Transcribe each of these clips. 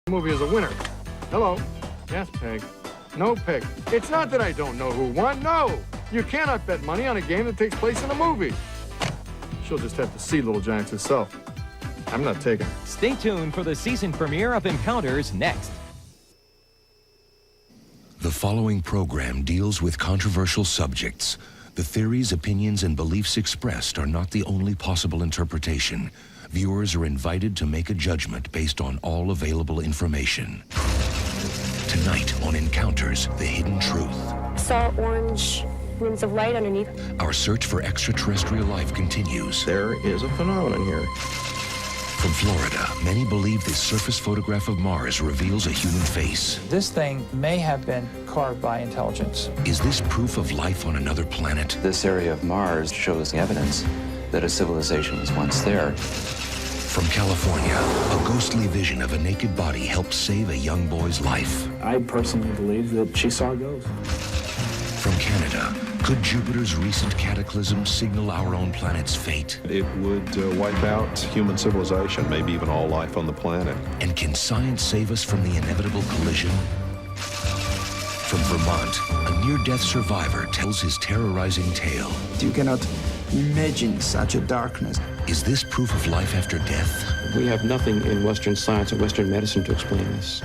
movie is a winner. Hello. Yes, Peg. No, Peg. It's not that I don't know who won. No! You cannot bet money on a game that takes place in a movie. She'll just have to see Little Giants herself. I'm not taking it. Stay tuned for the season premiere of Encounters next. The following program deals with controversial subjects. The theories, opinions, and beliefs expressed are not the only possible interpretation. Viewers are invited to make a judgment based on all available information. Tonight on Encounters, The Hidden Truth. Saw orange rings of light underneath. Our search for extraterrestrial life continues. There is a phenomenon here. From Florida, many believe this surface photograph of Mars reveals a human face. This thing may have been carved by intelligence. Is this proof of life on another planet? This area of Mars shows evidence that a civilization was once there. From California, a ghostly vision of a naked body helped save a young boy's life. I personally believe that she saw a ghost. From Canada, could Jupiter's recent cataclysm signal our own planet's fate? It would wipe out human civilization, maybe even all life on the planet. And can science save us from the inevitable collision? From Vermont, a near-death survivor tells his terrorizing tale. You cannot imagine such a darkness. Is this proof of life after death? We have nothing in Western science or Western medicine to explain this.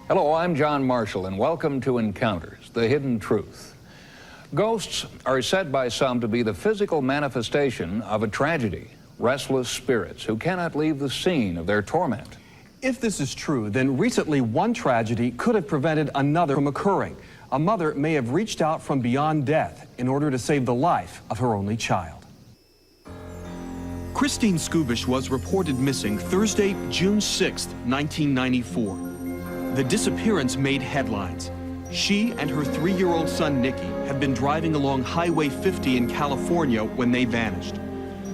Hello, I'm John Marshall, and welcome to Encounters, The Hidden Truth. Ghosts are said by some to be the physical manifestation of a tragedy, restless spirits who cannot leave the scene of their torment. If this is true, then recently one tragedy could have prevented another from occurring. A mother may have reached out from beyond death in order to save the life of her only child. Christine Skubish was reported missing Thursday, June 6, 1994. The disappearance made headlines. She and her 3-year-old son, Nicky, had been driving along Highway 50 in California when they vanished.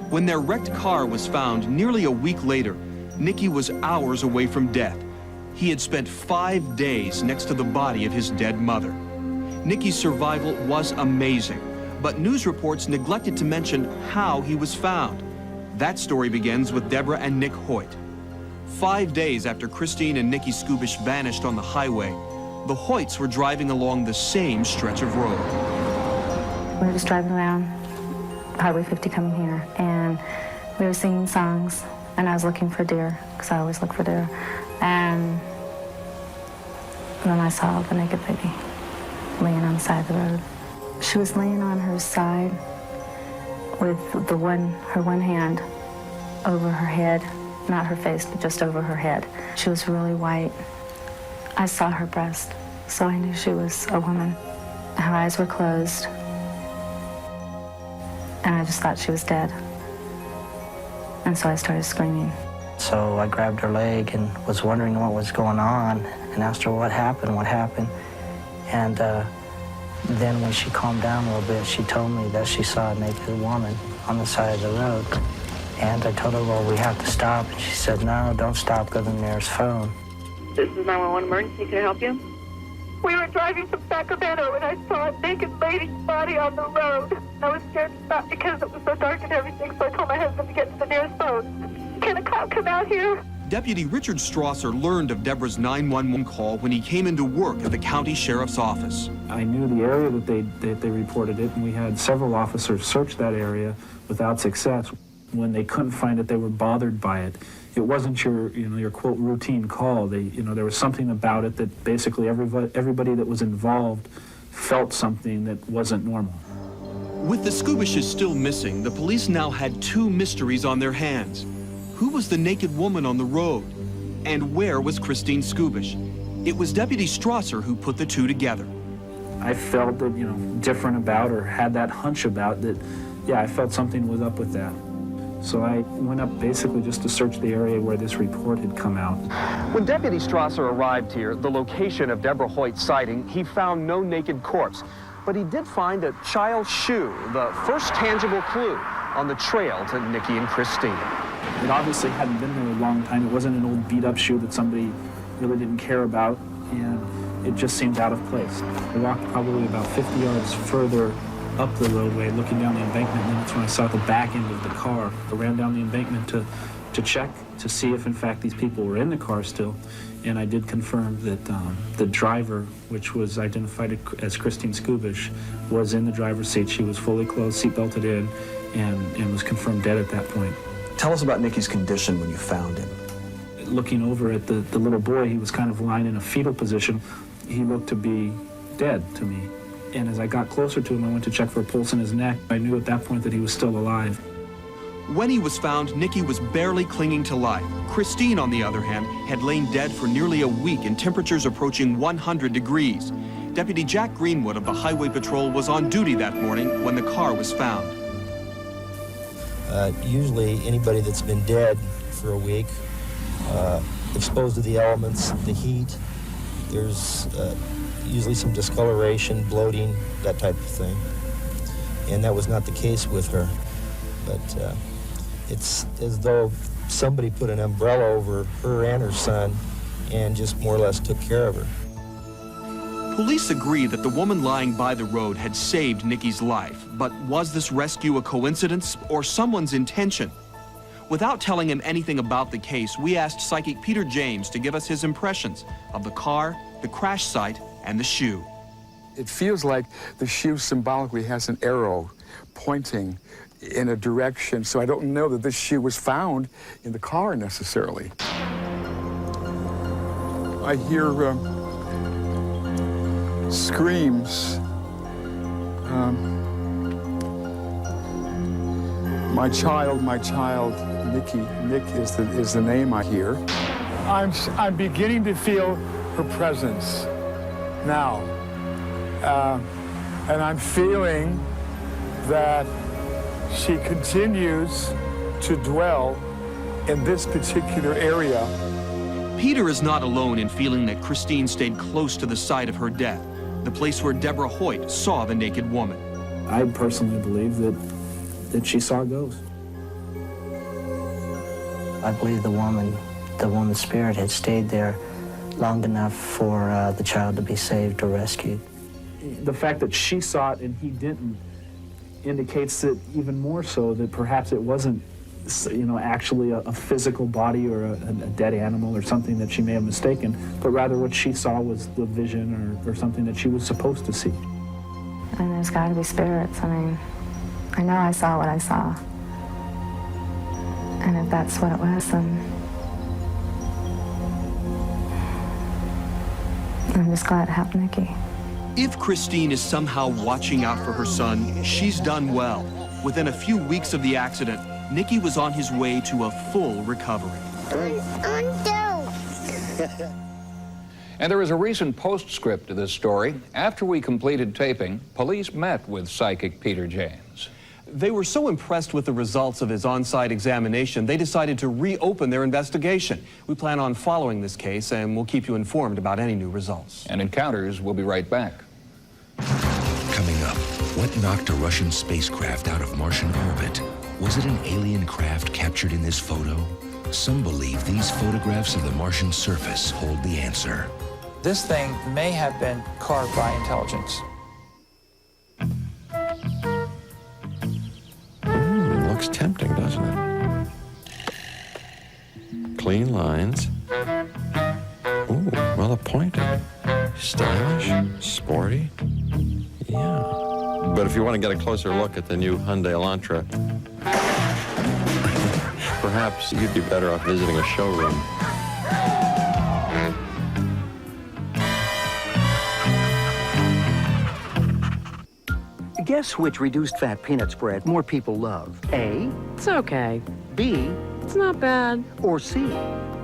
When their wrecked car was found nearly a week later, Nicky was hours away from death. He had spent 5 days next to the body of his dead mother. Nicky's survival was amazing, but news reports neglected to mention how he was found. That story begins with Deborah and Nick Hoyt. 5 days after Christine and Nicky Skubish vanished on the highway, the Hoyts were driving along the same stretch of road. We were just driving around Highway 50 coming here, and we were singing songs, and I was looking for deer, because I always look for deer. And then I saw the naked lady laying on the side of the road. She was laying on her side with her one hand over her head. Not her face, but just over her head. She was really white. I saw her breast, so I knew she was a woman. Her eyes were closed, and I just thought she was dead. And so I started screaming. So I grabbed her leg and was wondering what was going on and asked her what happened. And then when she calmed down a little bit, she told me that she saw a naked woman on the side of the road. And I told her, well, we have to stop. And she said, no, don't stop, go to the nearest phone. This is 911 emergency, can I help you? We were driving from Sacramento and I saw a naked lady's body on the road. I was scared to stop because it was so dark and everything, so I told my husband to get to the nearest phone. Can a cop come out here? Deputy Richard Strasser learned of Deborah's 911 call when he came into work at the county sheriff's office. I knew the area that they reported it, and we had several officers search that area without success. When they couldn't find it, they were bothered by it. It wasn't your quote routine call. There was something about it that basically everybody that was involved felt something that wasn't normal. With the Skubishes still missing, the police now had 2 mysteries on their hands. Who was the naked woman on the road? And where was Christine Skubish? It was Deputy Strasser who put the 2 together. I felt that, different about, or had that hunch about that, yeah, I felt something was up with that. So I went up basically just to search the area where this report had come out. When Deputy Strasser arrived here, the location of Deborah Hoyt's sighting, he found no naked corpse. But he did find a child's shoe, the first tangible clue on the trail to Nikki and Christine. It obviously hadn't been there a long time. It wasn't an old beat-up shoe that somebody really didn't care about, and it just seemed out of place. I walked probably about 50 yards further up the roadway, looking down the embankment, and then that's when I saw the back end of the car. I ran down the embankment to check, to see if in fact these people were in the car still, and I did confirm that the driver, which was identified as Christine Skubish, was in the driver's seat. She was fully clothed, seatbelted in, and was confirmed dead at that point. Tell us about Nikki's condition when you found him. Looking over at the little boy, he was kind of lying in a fetal position. He looked to be dead to me. And as I got closer to him, I went to check for a pulse in his neck. I knew at that point that he was still alive. When he was found, Nikki was barely clinging to life. Christine, on the other hand, had lain dead for nearly a week in temperatures approaching 100 degrees. Deputy Jack Greenwood of the Highway Patrol was on duty that morning when the car was found. Usually anybody that's been dead for a week, exposed to the elements, the heat, there's usually some discoloration, bloating, that type of thing. And that was not the case with her. But it's as though somebody put an umbrella over her and her son and just more or less took care of her. Police agree that the woman lying by the road had saved Nikki's life, but was this rescue a coincidence or someone's intention? Without telling him anything about the case, we asked psychic Peter James to give us his impressions of the car, the crash site, and the shoe. It feels like the shoe symbolically has an arrow pointing in a direction, so I don't know that this shoe was found in the car necessarily. I hear screams. My child, Nikki. Nick is the name I hear. I'm beginning to feel her presence now. And I'm feeling that she continues to dwell in this particular area. Peter is not alone in feeling that Christine stayed close to the site of her death, the place where Deborah Hoyt saw the naked woman. I personally believe that she saw a ghost. I believe the woman's spirit had stayed there long enough for the child to be saved or rescued. The fact that she saw it and he didn't indicates that even more so that perhaps it wasn't, actually a physical body or a dead animal or something that she may have mistaken, but rather what she saw was the vision or something that she was supposed to see. And there's got to be spirits. I mean, I know I saw what I saw. And if that's what it was, then I'm just glad it helped Nikki. If Christine is somehow watching out for her son, she's done well. Within a few weeks of the accident, Nikki was on his way to a full recovery. And there is a recent postscript to this story. After we completed taping, police met with psychic Peter James. They were so impressed with the results of his on-site examination, they decided to reopen their investigation. We plan on following this case, and we'll keep you informed about any new results. And Encounters will be right back. Coming up, what knocked a Russian spacecraft out of Martian orbit? Was it an alien craft captured in this photo? Some believe these photographs of the Martian surface hold the answer. This thing may have been carved by intelligence. Looks tempting, doesn't it? Clean lines. Ooh, well appointed. Stylish, sporty. Yeah. But if you want to get a closer look at the new Hyundai Elantra, perhaps you'd be better off visiting a showroom. Guess which reduced fat peanut spread more people love? A, it's okay. B, it's not bad. Or C?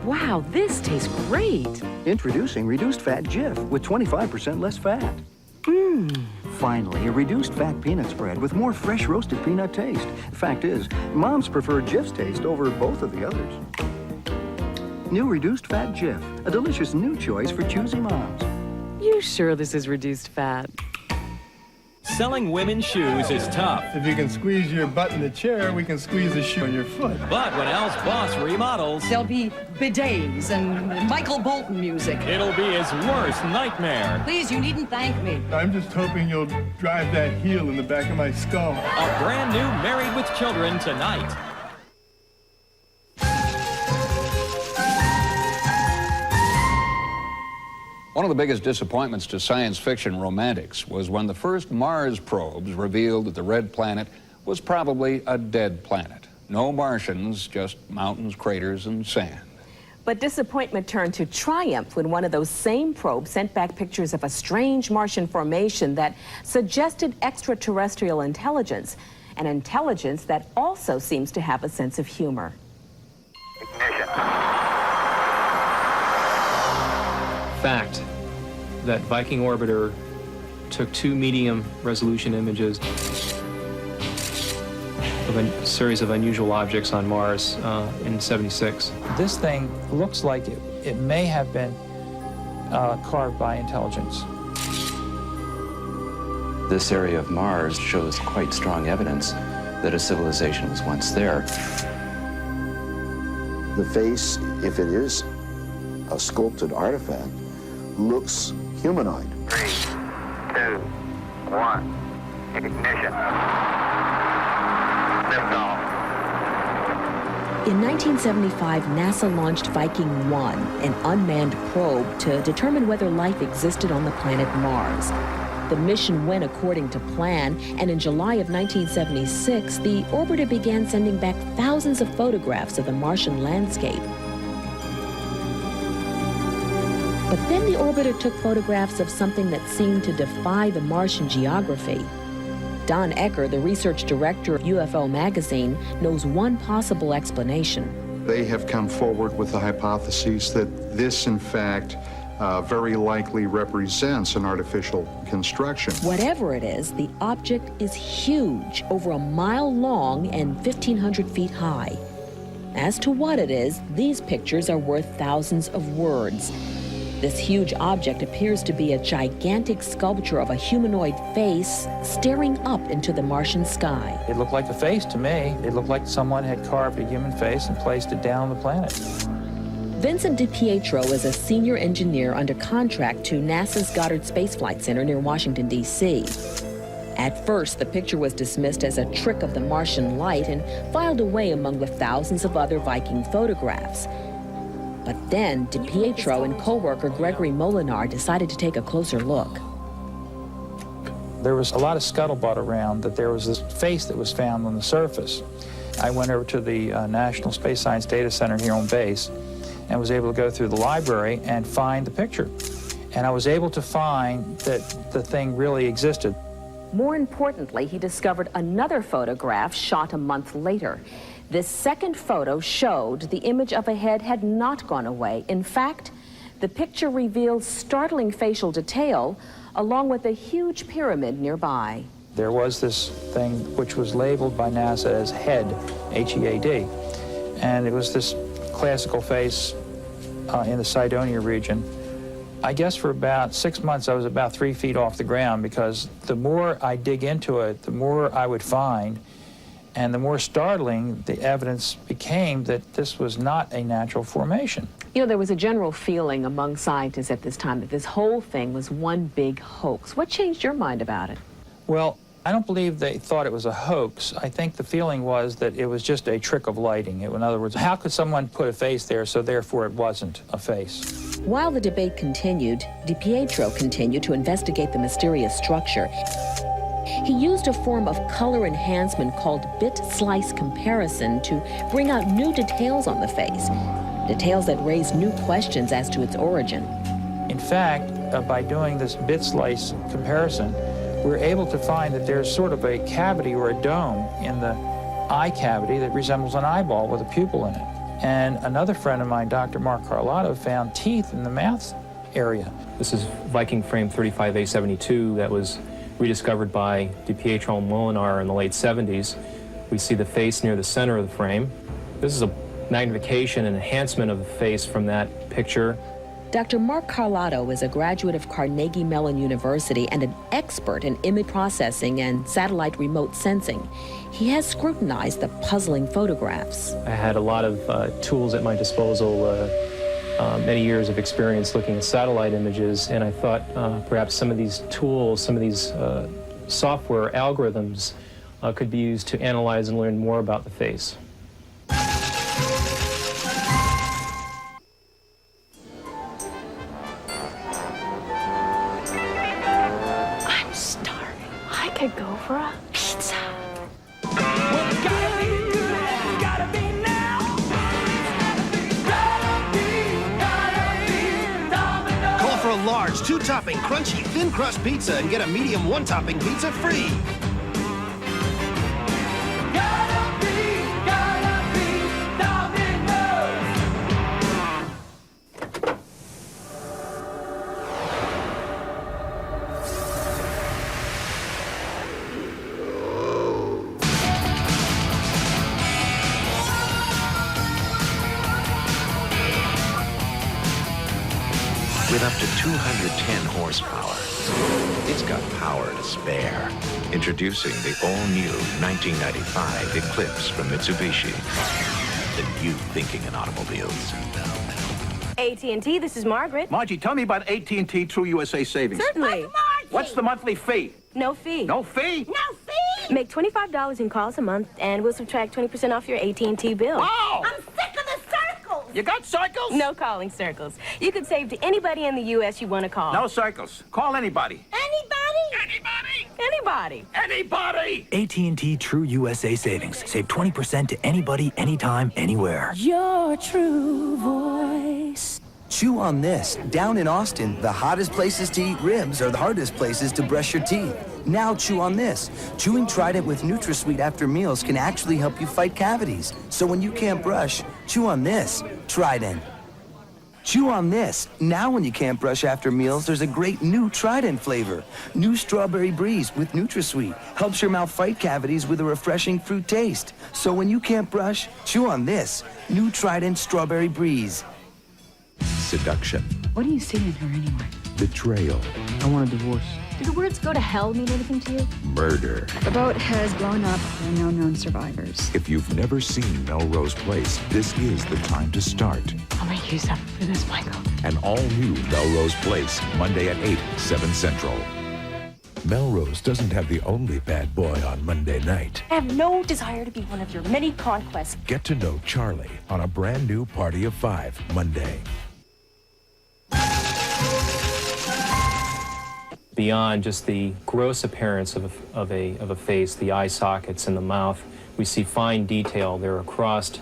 Wow, this tastes great. Introducing reduced fat Jif with 25% less fat. Finally, a reduced fat peanut spread with more fresh roasted peanut taste. Fact is, moms prefer Jif's taste over both of the others. New reduced fat Jif, a delicious new choice for choosy moms. You sure this is reduced fat? Selling women's shoes is tough. If you can squeeze your butt in the chair, we can squeeze the shoe on your foot. But when Al's boss remodels, There'll be bidets and Michael Bolton music. it'll be his worst nightmare. Please, you needn't thank me. I'm just hoping you'll drive that heel in the back of my skull. A brand new Married with Children tonight. One of the biggest disappointments to science fiction romantics was when the first Mars probes revealed that the red planet was probably a dead planet. No Martians, just mountains, craters, and sand. But disappointment turned to triumph when one of those same probes sent back pictures of a strange Martian formation that suggested extraterrestrial intelligence, an intelligence that also seems to have a sense of humor. Fact that Viking orbiter took 2 medium resolution images of a series of unusual objects on Mars in '76. This thing looks like it may have been carved by intelligence. This area of Mars shows quite strong evidence that a civilization was once there. The face, if it is a sculpted artifact, looks humanoid. 3, 2, 1, ignition. Liftoff. In 1975, NASA launched Viking 1, an unmanned probe to determine whether life existed on the planet Mars. The mission went according to plan, and in July of 1976, the orbiter began sending back thousands of photographs of the Martian landscape. But then the orbiter took photographs of something that seemed to defy the Martian geography. Don Ecker, the research director of UFO magazine, knows one possible explanation. They have come forward with the hypothesis that this, in fact, very likely represents an artificial construction. Whatever it is, the object is huge, over a mile long and 1,500 feet high. As to what it is, these pictures are worth thousands of words. This huge object appears to be a gigantic sculpture of a humanoid face staring up into the Martian sky. It looked like a face to me. It looked like someone had carved a human face and placed it down on the planet. Vincent DiPietro is a senior engineer under contract to NASA's Goddard Space Flight Center near Washington, D.C. At first, the picture was dismissed as a trick of the Martian light and filed away among the thousands of other Viking photographs. But then, DiPietro and co-worker Gregory Molinar decided to take a closer look. There was a lot of scuttlebutt around that there was this face that was found on the surface. I went over to the National Space Science Data Center here on base and was able to go through the library and find the picture. And I was able to find that the thing really existed. More importantly, he discovered another photograph shot a month later. This second photo showed the image of a head had not gone away. In fact, the picture revealed startling facial detail along with a huge pyramid nearby. There was this thing which was labeled by NASA as HEAD, H-E-A-D, and it was this classical face in the Cydonia region. I guess for about 6 months I was about 3 feet off the ground because the more I dig into it, the more I would find. And the more startling the evidence became that this was not a natural formation. You know, there was a general feeling among scientists at this time that this whole thing was one big hoax. What changed your mind about it? Well, I don't believe they thought it was a hoax. I think the feeling was that it was just a trick of lighting. In other words, how could someone put a face there so therefore it wasn't a face? While the debate continued, DiPietro continued to investigate the mysterious structure. He used a form of color enhancement called bit slice comparison to bring out new details on the face, details that raised new questions as to its origin. In fact, by doing this bit slice comparison, we're able to find that there's sort of a cavity or a dome in the eye cavity that resembles an eyeball with a pupil in it. And another friend of mine, Dr. Mark Carlotto, found teeth in the mouth area. This is Viking frame 35A72 that was rediscovered by DiPietro and Molinar in the late 70s. We see the face near the center of the frame. This is a magnification and enhancement of the face from that picture. Dr. Mark Carlotto is a graduate of Carnegie Mellon University and an expert in image processing and satellite remote sensing. He has scrutinized the puzzling photographs. I had a lot of tools at my disposal, many years of experience looking at satellite images, and I thought perhaps some of these tools, some of these software algorithms could be used to analyze and learn more about the face. I'm starving. I could go for a pizza. Call for a large, 2-topping, crunchy, thin crust pizza and get a medium 1-topping pizza free. With up to 210 horsepower, it's got power to spare. Introducing the all-new 1995 Eclipse from Mitsubishi. The new thinking in automobiles. AT&T, this is Margaret. Margie, tell me about AT&T True USA Savings. Certainly. What's the monthly fee? No fee. No fee? No fee! Make $25 in calls a month, and we'll subtract 20% off your AT&T bill. Wow! I'm sick of the circles! You got circles? No calling circles. You could save to anybody in the U.S. you want to call. No circles. Call anybody. Anybody? Anybody! Anybody! AT&T True USA Savings. Save 20% to anybody, anytime, anywhere. Your true voice. Chew on this. Down in Austin, the hottest places to eat ribs are the hardest places to brush your teeth. Now chew on this. Chewing Trident with NutraSweet after meals can actually help you fight cavities. So when you can't brush, chew on this. Trident. Chew on this. Now when you can't brush after meals, there's a great new Trident flavor. New Strawberry Breeze with NutraSweet helps your mouth fight cavities with a refreshing fruit taste. So when you can't brush, chew on this. New Trident Strawberry Breeze. Seduction. What do you see in her anyway? Betrayal. I want a divorce. Do the words go to hell mean anything to you? Murder. The boat has blown up. There are no known survivors. If you've never seen Melrose Place, this is the time to start. I'll make you suffer for this, Michael. An all-new Melrose Place, Monday at 8, 7 Central. Melrose doesn't have the only bad boy on Monday night. I have no desire to be one of your many conquests. Get to know Charlie on a brand new Party of 5, Monday. Beyond just the gross appearance of a face, the eye sockets and the mouth, we see fine detail. There are crossed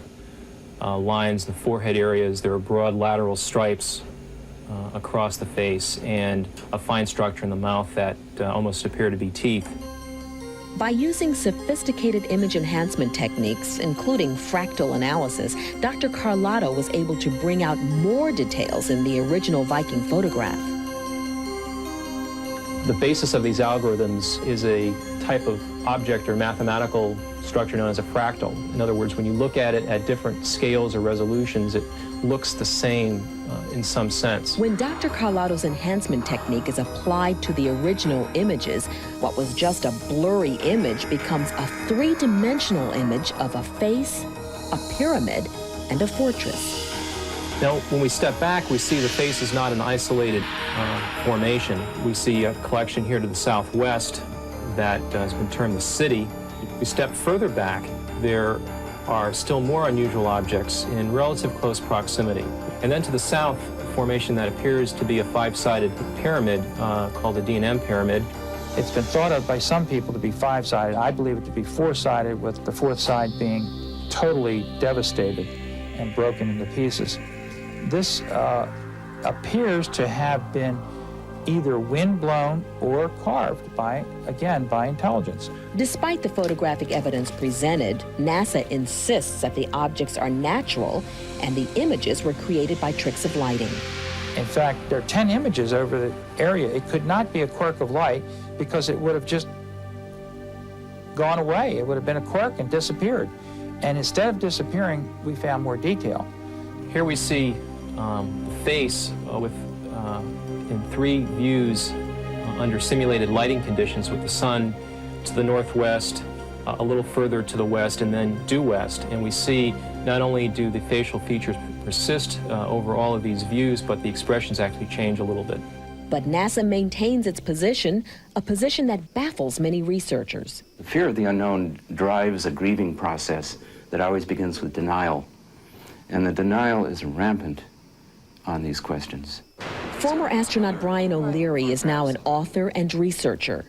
lines in the forehead areas. There are broad lateral stripes across the face, and a fine structure in the mouth that almost appear to be teeth. By using sophisticated image enhancement techniques, including fractal analysis, Dr. Carlotto was able to bring out more details in the original Viking photograph. The basis of these algorithms is a type of object or mathematical structure known as a fractal. In other words, when you look at it at different scales or resolutions, it looks the same in some sense. When Dr. Carlotto's enhancement technique is applied to the original images, what was just a blurry image becomes a three-dimensional image of a face, a pyramid, and a fortress. Now, when we step back, we see the face is not an isolated formation. We see a collection here to the southwest that has been termed the city. We step further back, there are still more unusual objects in relative close proximity. And then to the south, a formation that appears to be a five-sided pyramid called the D&M pyramid. It's been thought of by some people to be five-sided. I believe it to be four-sided, with the fourth side being totally devastated and broken into pieces. This appears to have been either wind-blown or carved by intelligence. Despite the photographic evidence presented, NASA insists that the objects are natural and the images were created by tricks of lighting. In fact, there are 10 images over the area. It could not be a quirk of light because it would have just gone away. It would have been a quirk and disappeared. And instead of disappearing, we found more detail. Here we see the face in 3 views under simulated lighting conditions, with the sun to the northwest, a little further to the west, and then due west. And we see not only do the facial features persist over all of these views, but the expressions actually change a little bit. But NASA maintains its position, a position that baffles many researchers. The fear of the unknown drives a grieving process that always begins with denial. And the denial is rampant on these questions. Former astronaut Brian O'Leary is now an author and researcher.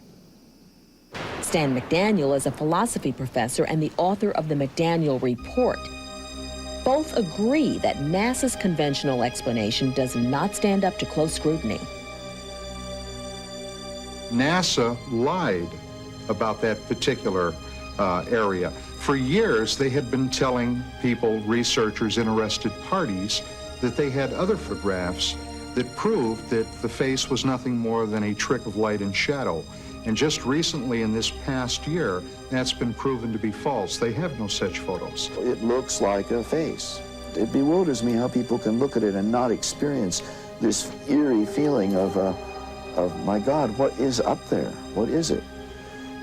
Stan McDaniel is a philosophy professor and the author of the McDaniel Report. Both agree that NASA's conventional explanation does not stand up to close scrutiny. NASA lied about that particular area. For years, they had been telling people, researchers, interested parties, that they had other photographs that proved that the face was nothing more than a trick of light and shadow. And just recently, in this past year, that's been proven to be false. They have no such photos. It looks like a face. It bewilders me how people can look at it and not experience this eerie feeling of my God, what is up there? What is it?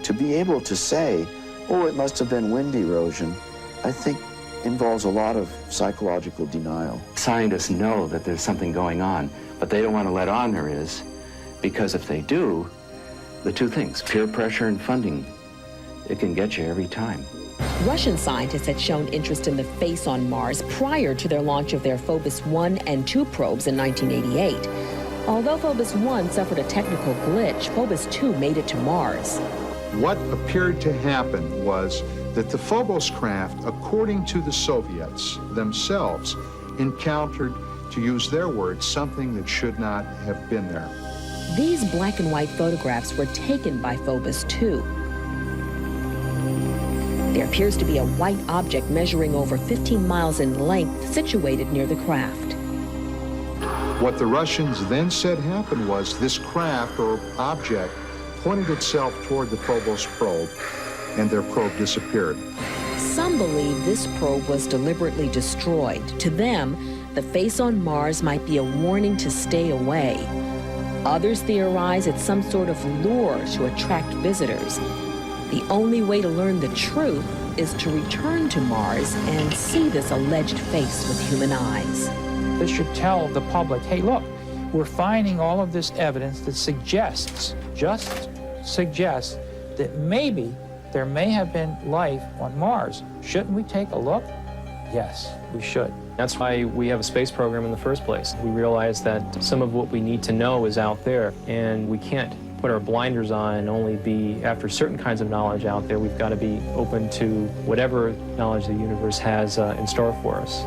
To be able to say, oh, it must have been wind erosion, I think involves a lot of psychological denial. Scientists know that there's something going on, but they don't want to let on there is, because if they do, the 2 things, peer pressure and funding, it can get you every time. Russian scientists had shown interest in the face on Mars prior to their launch of their Phobos 1 and 2 probes in 1988. Although Phobos 1 suffered a technical glitch, Phobos 2 made it to Mars. What appeared to happen was that the Phobos craft, according to the Soviets themselves, encountered, to use their words, something that should not have been there. These black and white photographs were taken by Phobos 2. There appears to be a white object measuring over 15 miles in length situated near the craft. What the Russians then said happened was this craft or object pointed itself toward the Phobos probe, and their probe disappeared. Some believe this probe was deliberately destroyed. To them, the face on Mars might be a warning to stay away. Others theorize it's some sort of lure to attract visitors. The only way to learn the truth is to return to Mars and see this alleged face with human eyes. This should tell the public, hey, look, we're finding all of this evidence that just suggests that maybe there may have been life on Mars. Shouldn't we take a look? Yes, we should. That's why we have a space program in the first place. We realize that some of what we need to know is out there, and we can't put our blinders on and only be after certain kinds of knowledge out there. We've got to be open to whatever knowledge the universe has in store for us.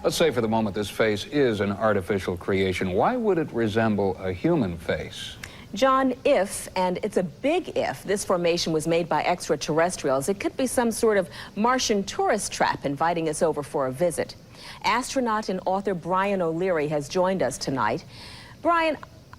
Let's say for the moment this face is an artificial creation. Why would it resemble a human face? John, if, and it's a big if, this formation was made by extraterrestrials, it could be some sort of Martian tourist trap inviting us over for a visit. Astronaut and author Brian O'Leary has joined us tonight. Brian,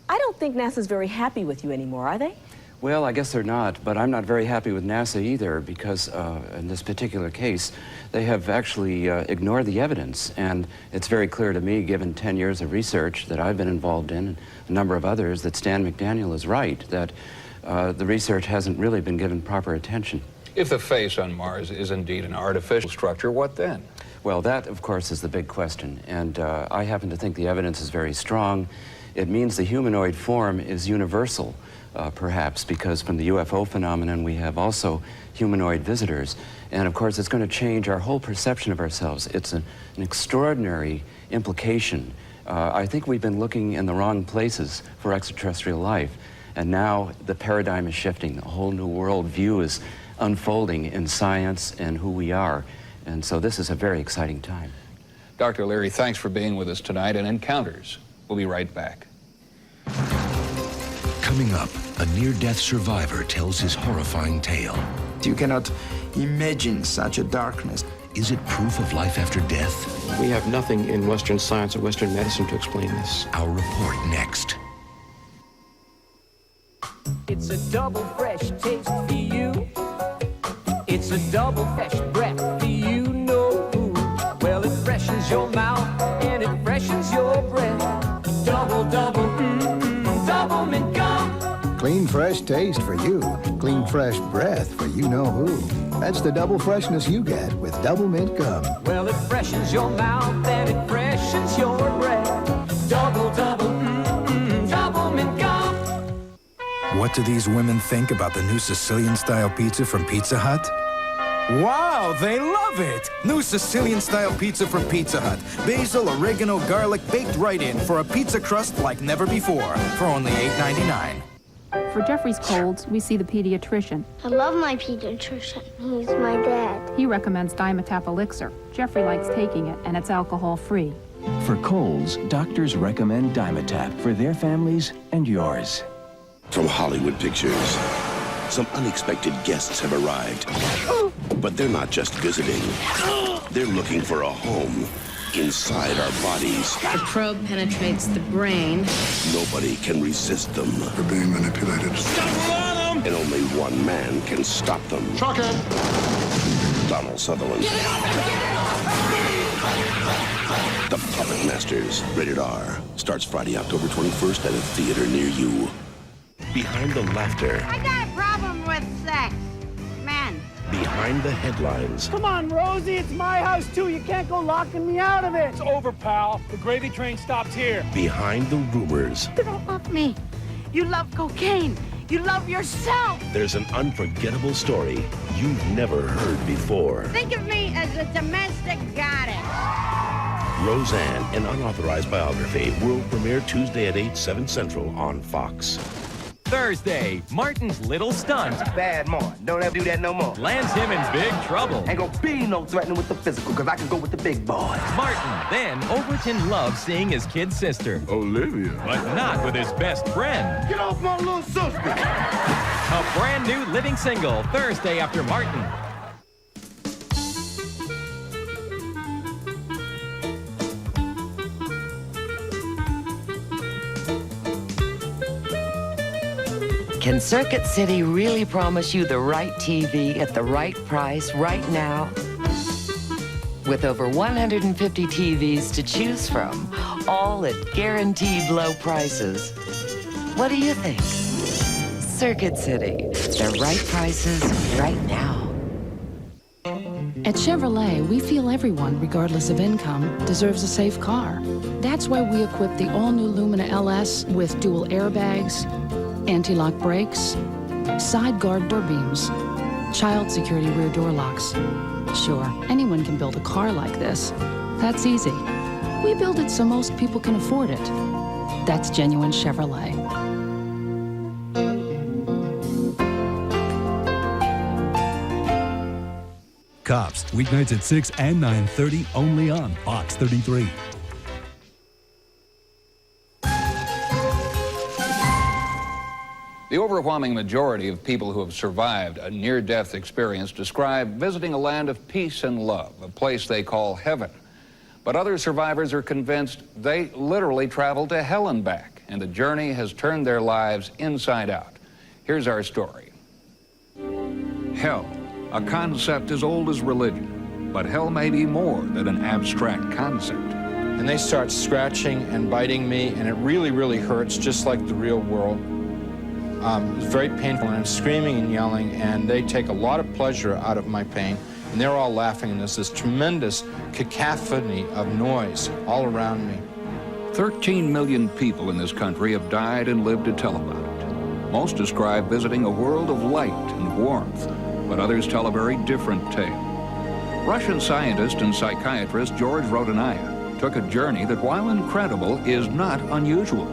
I don't think NASA's very happy with you anymore, are they? Well, I guess they're not, but I'm not very happy with NASA either because in this particular case, they have actually ignored the evidence. And it's very clear to me, given 10 years of research that I've been involved in, and a number of others, that Stan McDaniel is right, that the research hasn't really been given proper attention. If the face on Mars is indeed an artificial structure, what then? Well, that, of course, is the big question. And I happen to think the evidence is very strong. It means the humanoid form is universal. Perhaps, because from the UFO phenomenon we have also humanoid visitors. And of course it's going to change our whole perception of ourselves. It's an extraordinary implication. I think we've been looking in the wrong places for extraterrestrial life. And now the paradigm is shifting. A whole new world view is unfolding in science and who we are. And so this is a very exciting time. Dr. Leary, thanks for being with us tonight in Encounters. We'll be right back. Coming up, a near-death survivor tells his horrifying tale. You cannot imagine such a darkness. Is it proof of life after death? We have nothing in Western science or Western medicine to explain this. Our report next. It's a double fresh taste for you. It's a double fresh breath for you know who. Well, it freshens your mouth and it freshens your breath. Double, double, double mint gum. Clean, fresh taste for you. Clean, fresh breath for you know who. That's the double freshness you get with Double Mint Gum. Well, it freshens your mouth and it freshens your breath. Double, double, double mint gum. What do these women think about the new Sicilian-style pizza from Pizza Hut? Wow, they love it! New Sicilian-style pizza from Pizza Hut. Basil, oregano, garlic baked right in for a pizza crust like never before for only $8.99. For Jeffrey's colds, we see the pediatrician. I love my pediatrician. He's my dad. He recommends Dimetap Elixir. Jeffrey likes taking it, and it's alcohol-free. For colds, doctors recommend Dimetap for their families and yours. From Hollywood Pictures, some unexpected guests have arrived. But they're not just visiting. They're looking for a home inside our bodies. The probe penetrates the brain. Nobody can resist them. They're being manipulated. And only one man can stop them. Truck it! Donald Sutherland. The Puppet Masters, rated R. Starts Friday, October 21st at a theater near you. Behind the laughter. I got a problem with sex. Men. Behind the headlines. Come on, Rosie, it's my house too. You can't go locking me out of it. It's over, pal. The gravy train stops here. Behind the rumors. You don't love me. You love cocaine. You love yourself. There's an unforgettable story you've never heard before. Think of me as a domestic goddess. Roseanne, an unauthorized biography. World premiere Tuesday at 8, 7 Central on Fox. Thursday, Martin's little stunt Bad Martin. Don't ever do that no more. lands him in big trouble. Ain't gonna be no threatening with the physical, because I can go with the big boys. Martin then Overton loves seeing his kid sister, Olivia, but not with his best friend. Get off my little sister! A brand new living single, Thursday after Martin. Can Circuit City really promise you the right TV at the right price right now? With over 150 TVs to choose from, all at guaranteed low prices. What do you think? Circuit City, the right prices right now. At Chevrolet, we feel everyone, regardless of income, deserves a safe car. That's why we equip the all-new Lumina LS with dual airbags, anti-lock brakes, side guard door beams, child security rear door locks. Sure, anyone can build a car like this. That's easy. We build it so most people can afford it. That's genuine Chevrolet. Cops, weeknights at 6 and 9:30, only on Fox 33. The overwhelming majority of people who have survived a near-death experience describe visiting a land of peace and love, a place they call heaven. But other survivors are convinced they literally traveled to hell and back, and the journey has turned their lives inside out. Here's our story. Hell, a concept as old as religion, but hell may be more than an abstract concept. And they start scratching and biting me, and it really, really hurts, just like the real world. It's very painful, and I'm screaming and yelling, and they take a lot of pleasure out of my pain, and they're all laughing, and there's this tremendous cacophony of noise all around me. 13 million people in this country have died and lived to tell about it. Most describe visiting a world of light and warmth, but others tell a very different tale. Russian scientist and psychiatrist George Rodonaya took a journey that, while incredible, is not unusual.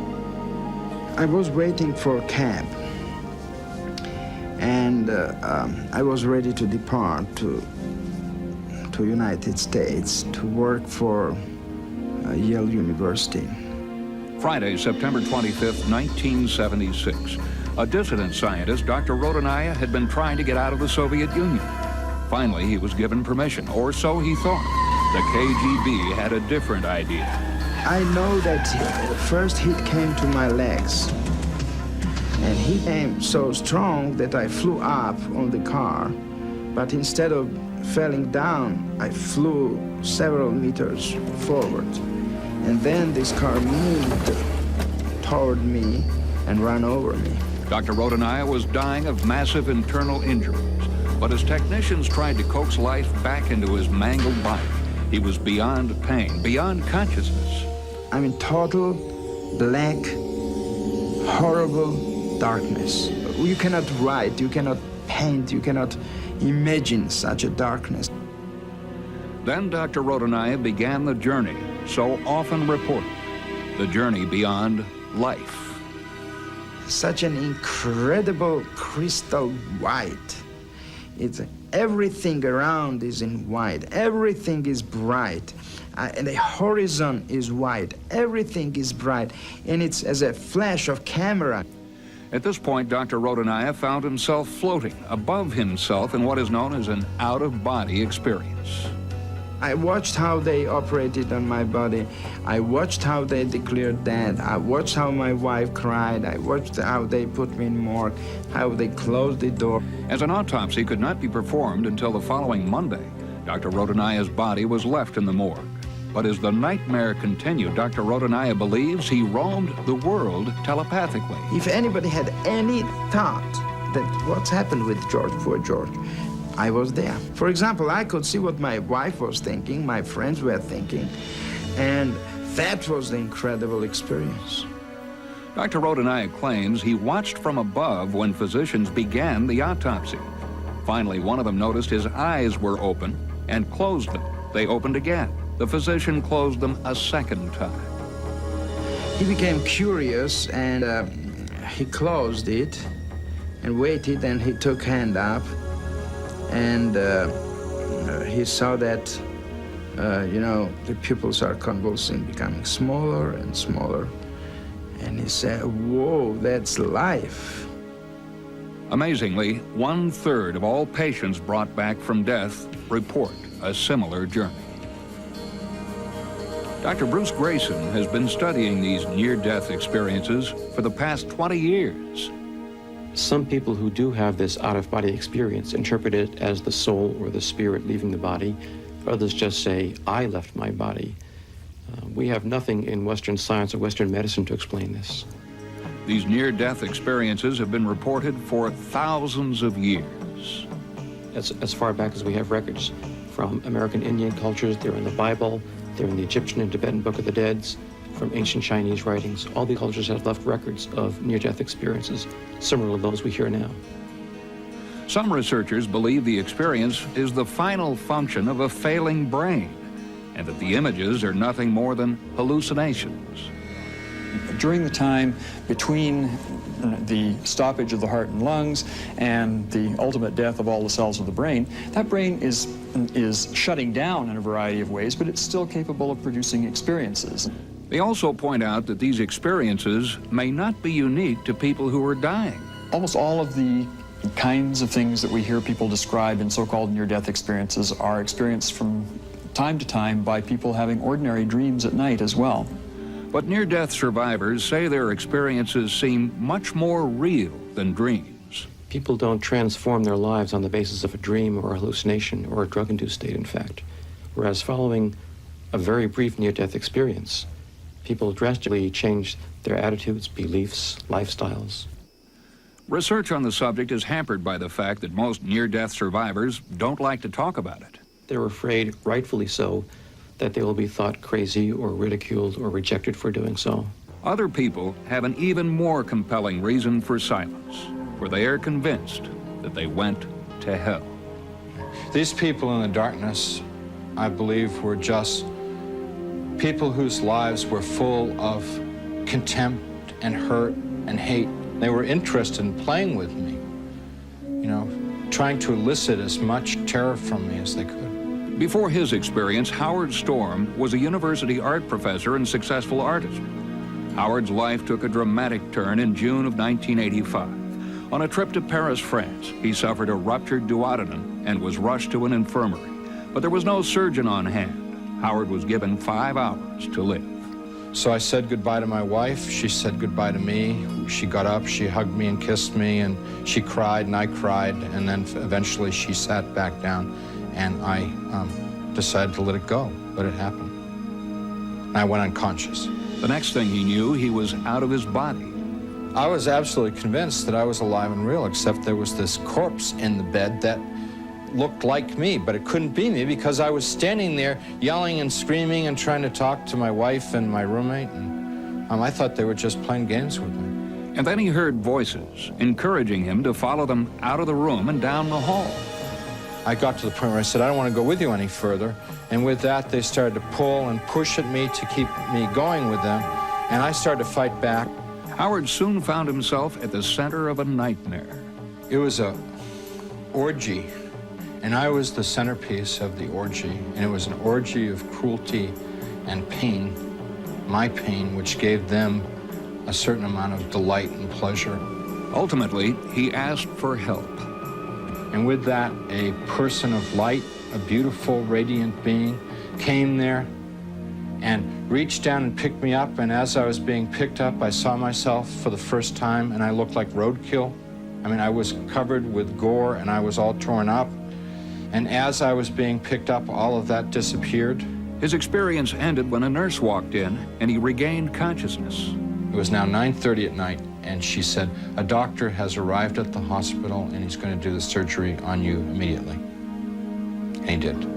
I was waiting for a cab, and I was ready to depart to United States to work for Yale University. Friday, September 25th, 1976. A dissident scientist, Dr. Rodonaya, had been trying to get out of the Soviet Union. Finally, he was given permission, or so he thought. The KGB had a different idea. I know that the first hit came to my legs. And he came so strong that I flew up on the car. But instead of falling down, I flew several meters forward. And then this car moved toward me and ran over me. Dr. Rodenaya was dying of massive internal injuries, but as technicians tried to coax life back into his mangled body, he was beyond pain, beyond consciousness. I'm in total black, horrible darkness. You cannot write, you cannot paint, you cannot imagine such a darkness. Then Dr. Rodenaya began the journey, so often reported, the journey beyond life. Such an incredible crystal white. It's everything around is in white. Everything is bright. And the horizon is white. Everything is bright. And it's as a flash of camera. At this point, Dr. Rodenaya found himself floating above himself in what is known as an out-of-body experience. I watched how they operated on my body. I watched how they declared dead. I watched how my wife cried. I watched how they put me in morgue, how they closed the door. As an autopsy could not be performed until the following Monday, Dr. Rodenaya's body was left in the morgue. But as the nightmare continued, Dr. Rodenaya believes he roamed the world telepathically. If anybody had any thought that what's happened with George, poor George, I was there. For example, I could see what my wife was thinking, my friends were thinking, and that was the incredible experience. Dr. Rodenaya claims he watched from above when physicians began the autopsy. Finally, one of them noticed his eyes were open and closed them. They opened again. The physician closed them a second time. He became curious and he closed it and waited, and he took hand up. And he saw that, the pupils are convulsing, becoming smaller and smaller. And he said, whoa, that's life. Amazingly, 1/3 of all patients brought back from death report a similar journey. Dr. Bruce Grayson has been studying these near-death experiences for the past 20 years. Some people who do have this out-of-body experience interpret it as the soul or the spirit leaving the body. Others just say, I left my body. We have nothing in Western science or Western medicine to explain this. These near-death experiences have been reported for thousands of years. As far back as we have records from American Indian cultures, they're in the Bible, they're in the Egyptian and Tibetan Book of the Deads, from ancient Chinese writings. All the cultures have left records of near-death experiences similar to those we hear now. Some researchers believe the experience is the final function of a failing brain, and that the images are nothing more than hallucinations. During the time between the stoppage of the heart and lungs and the ultimate death of all the cells of the brain, that brain is shutting down in a variety of ways, but it's still capable of producing experiences. They also point out that these experiences may not be unique to people who are dying. Almost all of the kinds of things that we hear people describe in so-called near-death experiences are experienced from time to time by people having ordinary dreams at night as well. But near-death survivors say their experiences seem much more real than dreams. People don't transform their lives on the basis of a dream or a hallucination or a drug-induced state, in fact. Whereas following a very brief near-death experience, people drastically change their attitudes, beliefs, lifestyles. Research on the subject is hampered by the fact that most near-death survivors don't like to talk about it. They're afraid, rightfully so, that they will be thought crazy or ridiculed or rejected for doing so. Other people have an even more compelling reason for silence, for they are convinced that they went to hell. These people in the darkness, I believe, were just people whose lives were full of contempt and hurt and hate. They were interested in playing with me, trying to elicit as much terror from me as they could. Before his experience, Howard Storm was a university art professor and successful artist. Howard's life took a dramatic turn in June of 1985. On a trip to Paris, France, he suffered a ruptured duodenum and was rushed to an infirmary. But there was no surgeon on hand. Howard was given 5 hours to live. So I said goodbye to my wife. She said goodbye to me. She got up, she hugged me and kissed me, and she cried, and I cried, and then eventually she sat back down, and I decided to let it go, let it happen. And I went unconscious. The next thing he knew, he was out of his body. I was absolutely convinced that I was alive and real, except there was this corpse in the bed that looked like me, but it couldn't be me because I was standing there yelling and screaming and trying to talk to my wife and my roommate, and I thought they were just playing games with me. And then he heard voices encouraging him to follow them out of the room and down the hall. I got to the point where I said, I don't want to go with you any further, and with that they started to pull and push at me to keep me going with them, and I started to fight back. Howard soon found himself at the center of a nightmare. It was an orgy, and I was the centerpiece of the orgy, and it was an orgy of cruelty and pain, my pain, which gave them a certain amount of delight and pleasure. Ultimately, he asked for help. And with that, a person of light, a beautiful, radiant being, came there and reached down and picked me up, and as I was being picked up, I saw myself for the first time, and I looked like roadkill. I mean, I was covered with gore, and I was all torn up. And as I was being picked up, all of that disappeared. His experience ended when a nurse walked in, and he regained consciousness. It was now 9:30 at night, and she said, a doctor has arrived at the hospital, and he's going to do the surgery on you immediately. And he did.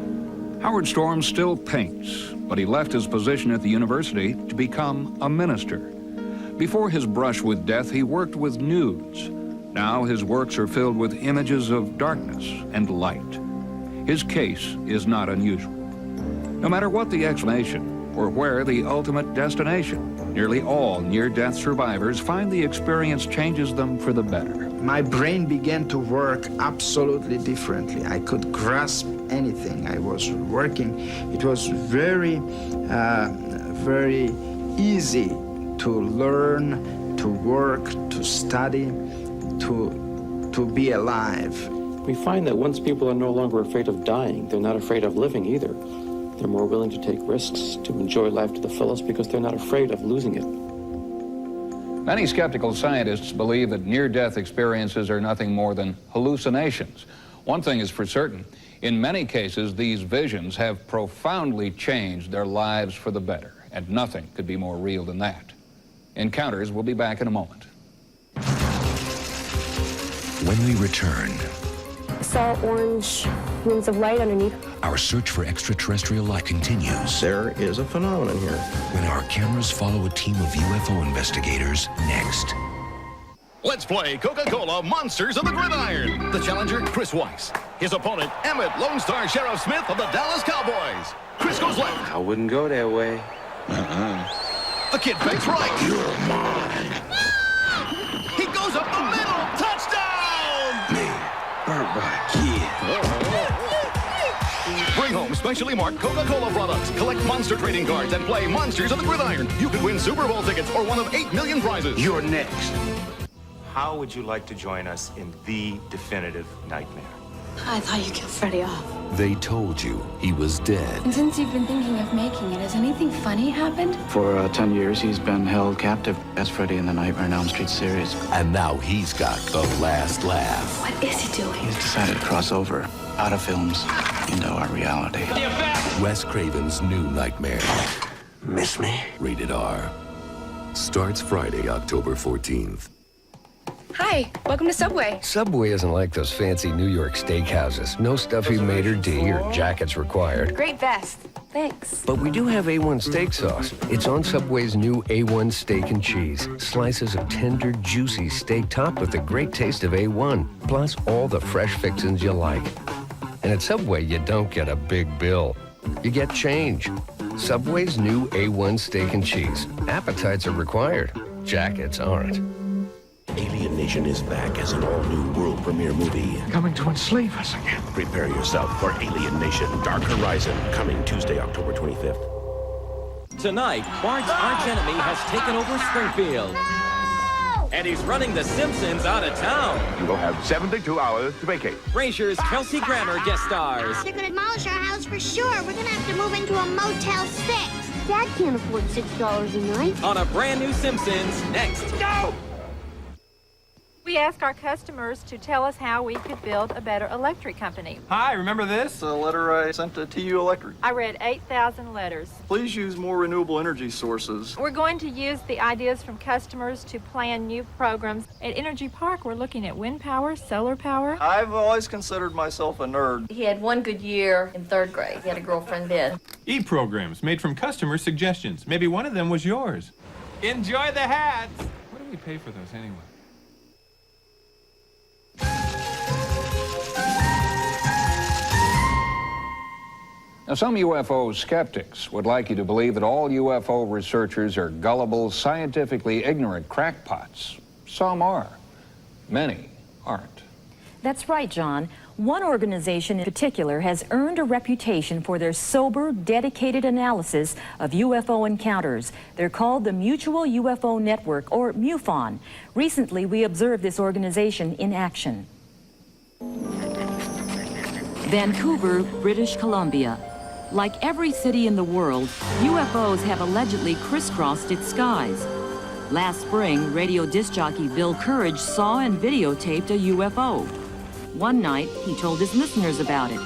Howard Storm still paints, but he left his position at the university to become a minister. Before his brush with death, he worked with nudes. Now his works are filled with images of darkness and light. His case is not unusual. No matter what the explanation or where the ultimate destination, nearly all near-death survivors find the experience changes them for the better. My brain began to work absolutely differently. I could grasp anything. I was working. It was very, very easy to learn, to work, to study, to be alive. We find that once people are no longer afraid of dying, they're not afraid of living either. They're more willing to take risks, to enjoy life to the fullest, because they're not afraid of losing it. Many skeptical scientists believe that near-death experiences are nothing more than hallucinations. One thing is for certain, in many cases, these visions have profoundly changed their lives for the better, and nothing could be more real than that. Encounters will be back in a moment. When we return, saw orange rings of light underneath. Our search for extraterrestrial life continues. There is a phenomenon here. When our cameras follow a team of UFO investigators next. Let's play Coca-Cola Monsters of the Gridiron. The challenger, Chris Weiss. His opponent, Emmett Lone Star Sheriff Smith of the Dallas Cowboys. Chris goes left. I wouldn't go that way. The kid fakes right. You're mine. He goes up the middle. Touchdown! Me, burnt by a kid. Bring home specially marked Coca-Cola products. Collect monster trading cards and play Monsters of the Gridiron. You could win Super Bowl tickets or one of 8 million prizes. You're next. How would you like to join us in the definitive nightmare? I thought you killed Freddy off. They told you he was dead. And since you've been thinking of making it, has anything funny happened? For 10 years, he's been held captive as Freddy in the Nightmare on Elm Street series. And now he's got the last laugh. What is he doing? He's decided to cross over out of films into our reality. Wes Craven's new Nightmare. Miss me? Rated R. Starts Friday, October 14th. Hi, welcome to Subway. Subway isn't like those fancy New York steakhouses. No stuffy maitre d' or jackets required. Great vest. Thanks. But we do have A1 steak sauce. It's on Subway's new A1 steak and cheese. Slices of tender, juicy steak topped with the great taste of A1, plus all the fresh fixins you like. And at Subway, you don't get a big bill. You get change. Subway's new A1 steak and cheese. Appetites are required. Jackets aren't. Alien Nation is back as an all-new world premiere movie. Coming to enslave us again. Prepare yourself for Alien Nation Dark Horizon, coming Tuesday, October 25th. Tonight, Bart's archenemy has taken over Springfield. And he's running The Simpsons out of town. You will have 72 hours to vacate. Frasier's Kelsey Grammer guest stars. They're gonna demolish our house for sure. We're gonna have to move into a Motel 6. Dad can't afford $6 a night. On a brand new Simpsons next. No! We ask our customers to tell us how we could build a better electric company. Hi, remember this? A letter I sent to TU Electric. I read 8,000 letters. Please use more renewable energy sources. We're going to use the ideas from customers to plan new programs. At Energy Park, we're looking at wind power, solar power. I've always considered myself a nerd. He had one good year in 3rd grade. He had a girlfriend then. E-programs made from customer suggestions. Maybe one of them was yours. Enjoy the hats! What do we pay for those anyway? Now, some UFO skeptics would like you to believe that all UFO researchers are gullible, scientifically ignorant crackpots. Some are. Many aren't. That's right, John. One organization in particular has earned a reputation for their sober, dedicated analysis of UFO encounters. They're called the Mutual UFO Network, or MUFON. Recently, we observed this organization in action. Vancouver, British Columbia. Like every city in the world, UFOs have allegedly crisscrossed its skies. Last spring, radio disc jockey Bill Courage saw and videotaped a UFO. One night, he told his listeners about it.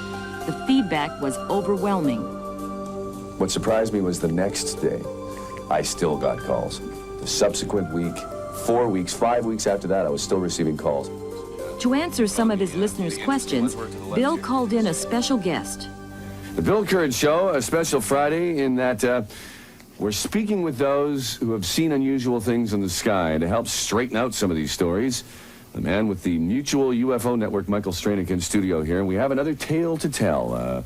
The feedback was overwhelming. What surprised me was the next day, I still got calls. The subsequent week, 4 weeks, 5 weeks after that, I was still receiving calls. To answer some of his listeners' questions, Bill called in a special guest. The Bill Courage Show, a special Friday in that we're speaking with those who have seen unusual things in the sky to help straighten out some of these stories. The man with the Mutual UFO Network, Michael Stranick, in studio here, and we have another tale to tell.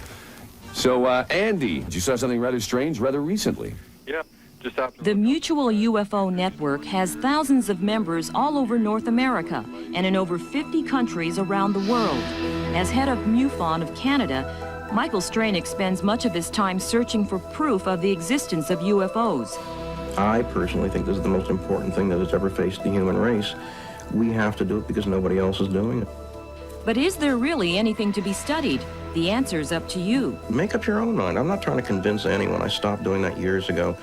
So, Andy, you saw something rather strange rather recently. Yeah, just happened. The Mutual UFO Network has thousands of members all over North America and in over 50 countries around the world. As head of MUFON of Canada, Michael Stranick spends much of his time searching for proof of the existence of UFOs. I personally think this is the most important thing that has ever faced the human race. We have to do it because nobody else is doing it. But is there really anything to be studied? The answer's up to you. Make up your own mind. I'm not trying to convince anyone. I stopped doing that years ago.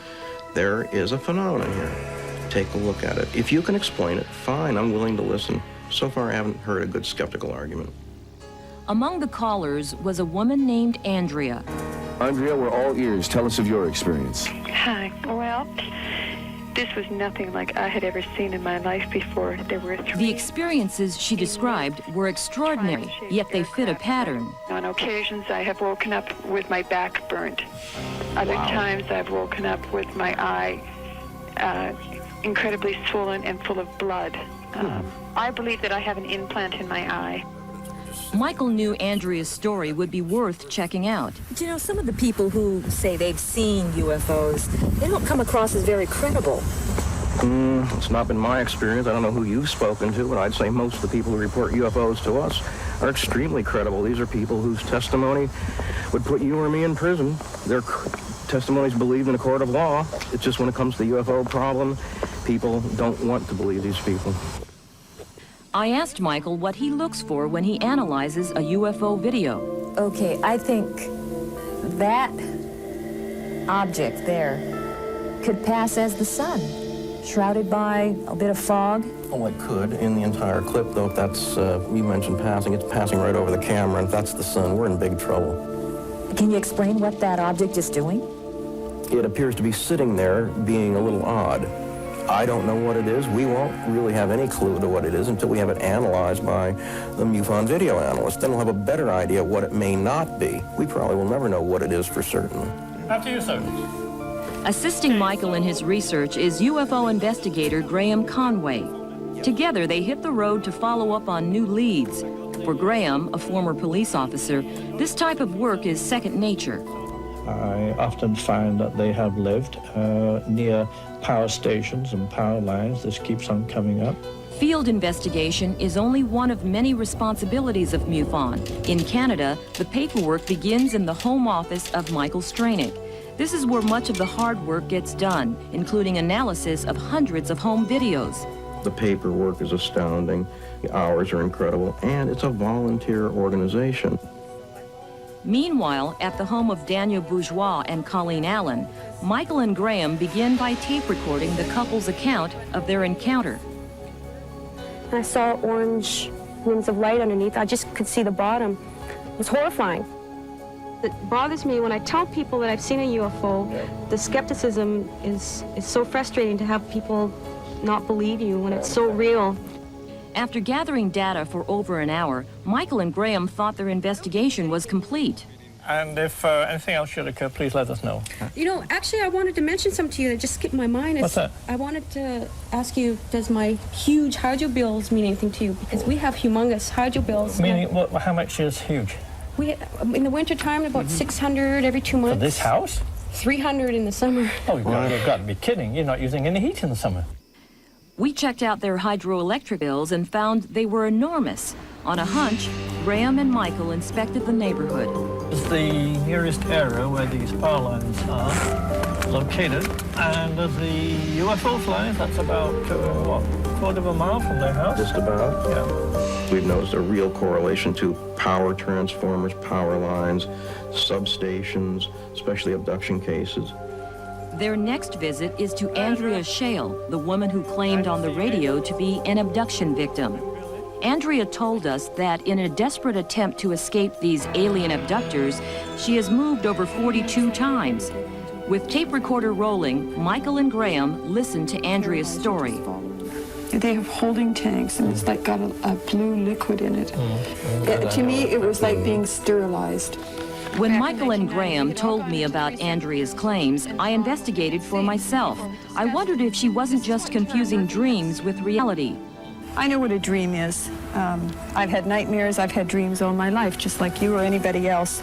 There is a phenomenon here. Take a look at it. If you can explain it, fine, I'm willing to listen. So far, I haven't heard a good skeptical argument. Among the callers was a woman named Andrea. Andrea, we're all ears. Tell us of your experience. Hi. Well, this was nothing like I had ever seen in my life before. There were The experiences she described were extraordinary, yet they fit a pattern. On occasions, I have woken up with my back burnt. Other times, I've woken up with my eye incredibly swollen and full of blood. I believe that I have an implant in my eye. Michael knew Andrea's story would be worth checking out. But you know, some of the people who say they've seen UFOs, they don't come across as very credible. It's not been my experience. I don't know who you've spoken to, but I'd say most of the people who report UFOs to us are extremely credible. These are people whose testimony would put you or me in prison. Their testimonies believed in a court of law. It's just when it comes to the UFO problem, people don't want to believe these people. I asked Michael what he looks for when he analyzes a UFO video. Okay, I think that object there could pass as the sun, shrouded by a bit of fog. Well, it could. In the entire clip, though, if that's, you mentioned passing, it's passing right over the camera, and if that's the sun, we're in big trouble. Can you explain what that object is doing? It appears to be sitting there, being a little odd. I don't know what it is. We won't really have any clue to what it is until we have it analyzed by the MUFON video analyst. Then we'll have a better idea what it may not be. We probably will never know what it is for certain. After you, sir. Assisting Michael in his research is UFO investigator Graham Conway. Together, they hit the road to follow up on new leads. For Graham, a former police officer, this type of work is second nature. I often find that they have lived near power stations and power lines. This keeps on coming up. Field investigation is only one of many responsibilities of MUFON. In Canada, the paperwork begins in the home office of Michael Stranick. This is where much of the hard work gets done, including analysis of hundreds of home videos. The paperwork is astounding, the hours are incredible, and it's a volunteer organization. Meanwhile, at the home of Daniel Bourgeois and Colleen Allen, Michael and Graham begin by tape recording the couple's account of their encounter. I saw orange rings of light underneath. I just could see the bottom. It was horrifying. It bothers me when I tell people that I've seen a UFO. The skepticism is so frustrating to have people not believe you when it's so real. After gathering data for over an hour, Michael and Graham thought their investigation was complete. And if anything else should occur, please let us know. You know, actually, I wanted to mention something to you that just skipped my mind. What's that? I wanted to ask you, does my huge hydro bills mean anything to you? Because we have humongous hydro bills. Meaning, how much is huge? We, in the wintertime, about 600 every 2 months. For this house? 300 in the summer. Oh, you've got to be kidding. You're not using any heat in the summer. We checked out their hydroelectric bills and found they were enormous. On a hunch, Graham and Michael inspected the neighborhood. This is the nearest area where these power lines are located. And there's the UFO lines, that's about, quarter of a mile from their house? Just about. Yeah. We've noticed a real correlation to power transformers, power lines, substations, especially abduction cases. Their next visit is to Andrea Shale, the woman who claimed on the radio to be an abduction victim. Andrea told us that in a desperate attempt to escape these alien abductors, she has moved over 42 times. With tape recorder rolling, Michael and Graham listened to Andrea's story. They have holding tanks, and it's like got a blue liquid in it. To me, it was like being sterilized. When Michael and Graham told me about Andrea's claims, I investigated for myself. I wondered if she wasn't just confusing dreams with reality. I know what a dream is. I've had nightmares, I've had dreams all my life, just like you or anybody else.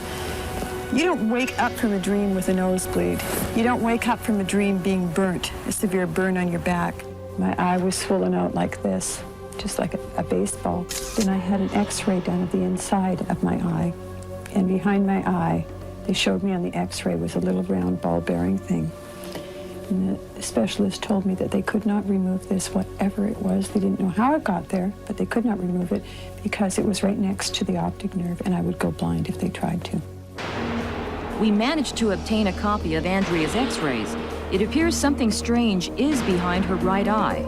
You don't wake up from a dream with a nosebleed. You don't wake up from a dream being burnt, a severe burn on your back. My eye was swollen out like this, just like a baseball. Then I had an x-ray done of the inside of my eye. And behind my eye, they showed me on the x-ray was a little round ball-bearing thing. And the specialist told me that they could not remove this, whatever it was. They didn't know how it got there, but they could not remove it because it was right next to the optic nerve, and I would go blind if they tried to. We managed to obtain a copy of Andrea's x-rays. It appears something strange is behind her right eye.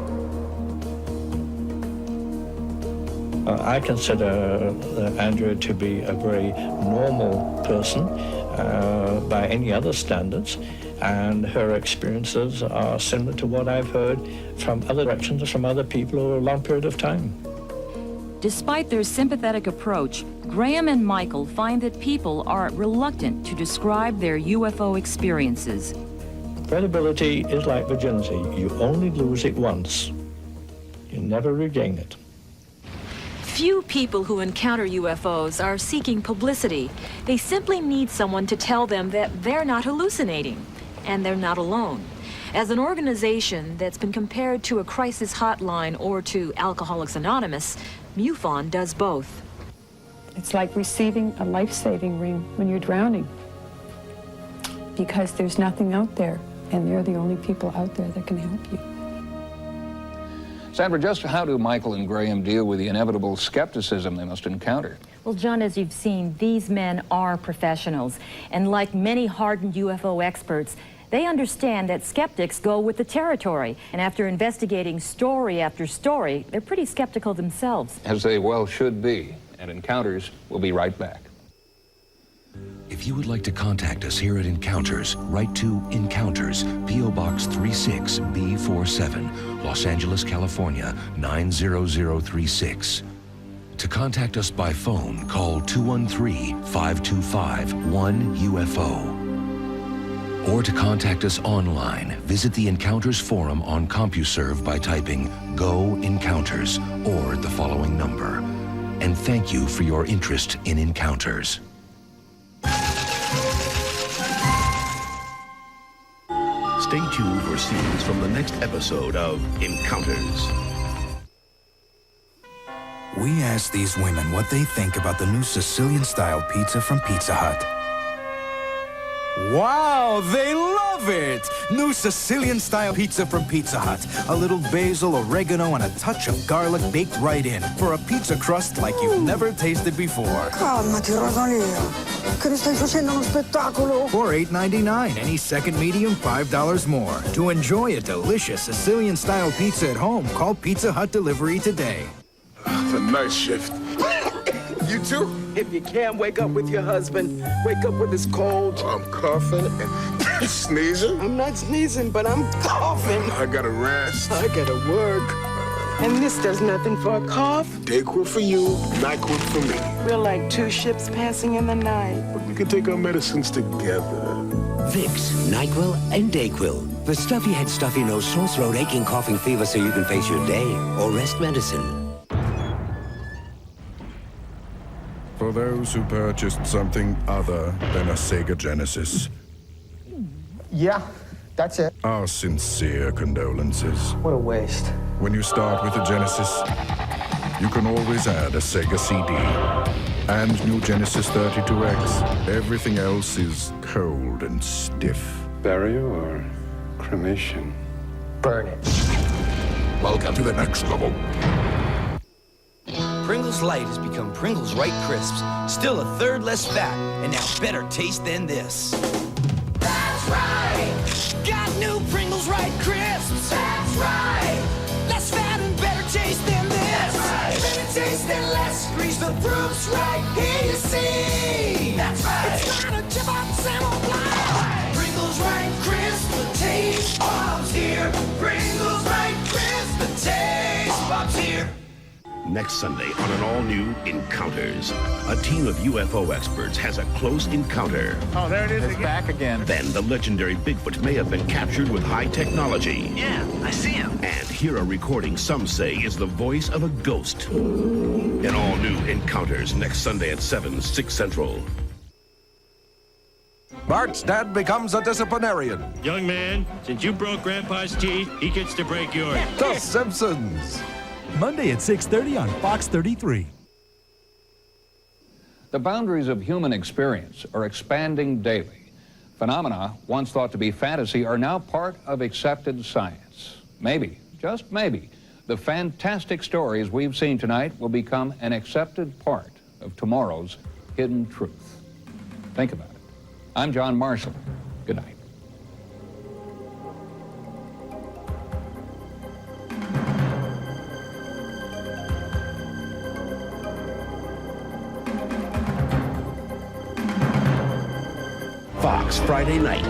I consider Andrea to be a very normal person by any other standards, and her experiences are similar to what I've heard from other directions or from other people over a long period of time. Despite their sympathetic approach, Graham and Michael find that people are reluctant to describe their UFO experiences. Credibility is like virginity. You only lose it once. You never regain it. Few people who encounter UFOs are seeking publicity. They simply need someone to tell them that they're not hallucinating, and they're not alone. As an organization that's been compared to a crisis hotline or to Alcoholics Anonymous, MUFON does both. It's like receiving a life-saving ring when you're drowning, because there's nothing out there, and they're the only people out there that can help you. Sandra, just how do Michael and Graham deal with the inevitable skepticism they must encounter? Well, John, as you've seen, these men are professionals. And like many hardened UFO experts, they understand that skeptics go with the territory. And after investigating story after story, they're pretty skeptical themselves. As they well should be. And Encounters will be right back. If you would like to contact us here at Encounters, write to Encounters, P.O. Box 36B47, Los Angeles, California, 90036. To contact us by phone, call 213-525-1UFO. Or to contact us online, visit the Encounters forum on CompuServe by typing Go Encounters or the following number. And thank you for your interest in Encounters. Stay tuned for scenes from the next episode of Encounters. We asked these women what they think about the new Sicilian-style pizza from Pizza Hut. Wow, they love it! New Sicilian-style pizza from Pizza Hut. A little basil, oregano, and a touch of garlic baked right in for a pizza crust like you've never tasted before. Calmati, Rosalia. Che ne stai facendo uno spettacolo? For $8.99, any second medium, $5 more. To enjoy a delicious Sicilian-style pizza at home, call Pizza Hut Delivery today. The night shift. You too? If you can't wake up with your husband, wake up with his cold. I'm coughing and sneezing. I'm not sneezing, but I'm coughing. I gotta rest. I gotta work. And this does nothing for a cough. Dayquil for you, NyQuil for me. We're like two ships passing in the night. But we can take our medicines together. Vicks, NyQuil, and Dayquil. For stuffy head, stuffy nose, sore throat, aching, coughing, fever, so you can face your day or rest medicine. For those who purchased something other than a Sega Genesis. Yeah, that's it. Our sincere condolences. What a waste. When you start with a Genesis, you can always add a Sega CD. And new Genesis 32X. Everything else is cold and stiff. Burial or cremation? Burn it. Welcome to the next level. Pringles Light has become Pringles Right Crisps. Still a third less fat, and now better taste than this. That's right! Got new Pringles Right Crisps! That's right! Less fat and better taste than this! That's right! Better taste than less grease, the proof's right here you see! That's right! It's not a chip on salmon blind! Pringles Right Crisps, the taste bob's here! Pringles Right Crisps, the taste bob's here! Next Sunday on an all-new Encounters, a team of UFO experts has a close encounter. Oh, there it is. It's back again. Then the legendary Bigfoot may have been captured with high technology. Yeah, I see him. And hear a recording some say is the voice of a ghost. An all-new Encounters next Sunday at 7, 6 Central. Bart's dad becomes a disciplinarian. Young man, since you broke Grandpa's teeth, he gets to break yours. The Simpsons. Monday at 6:30 on Fox 33. The boundaries of human experience are expanding daily. Phenomena once thought to be fantasy are now part of accepted science. Maybe, just maybe, the fantastic stories we've seen tonight will become an accepted part of tomorrow's hidden truth. Think about it. I'm John Marshall. Good night. Fox Friday night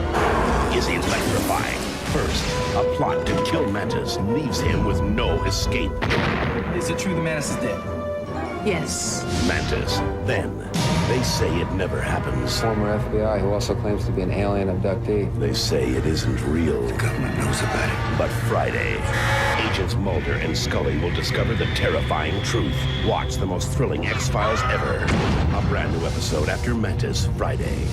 is electrifying. First, a plot to kill Mantis leaves him with no escape. Is it true the Mantis is dead? Yes. Mantis. Then, they say it never happens. Former FBI who also claims to be an alien abductee. They say it isn't real. The government knows about it. But Friday, Agents Mulder and Scully will discover the terrifying truth. Watch the most thrilling X-Files ever. A brand new episode after Mantis, Friday.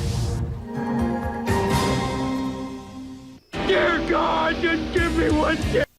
Dear God, just give me one chance.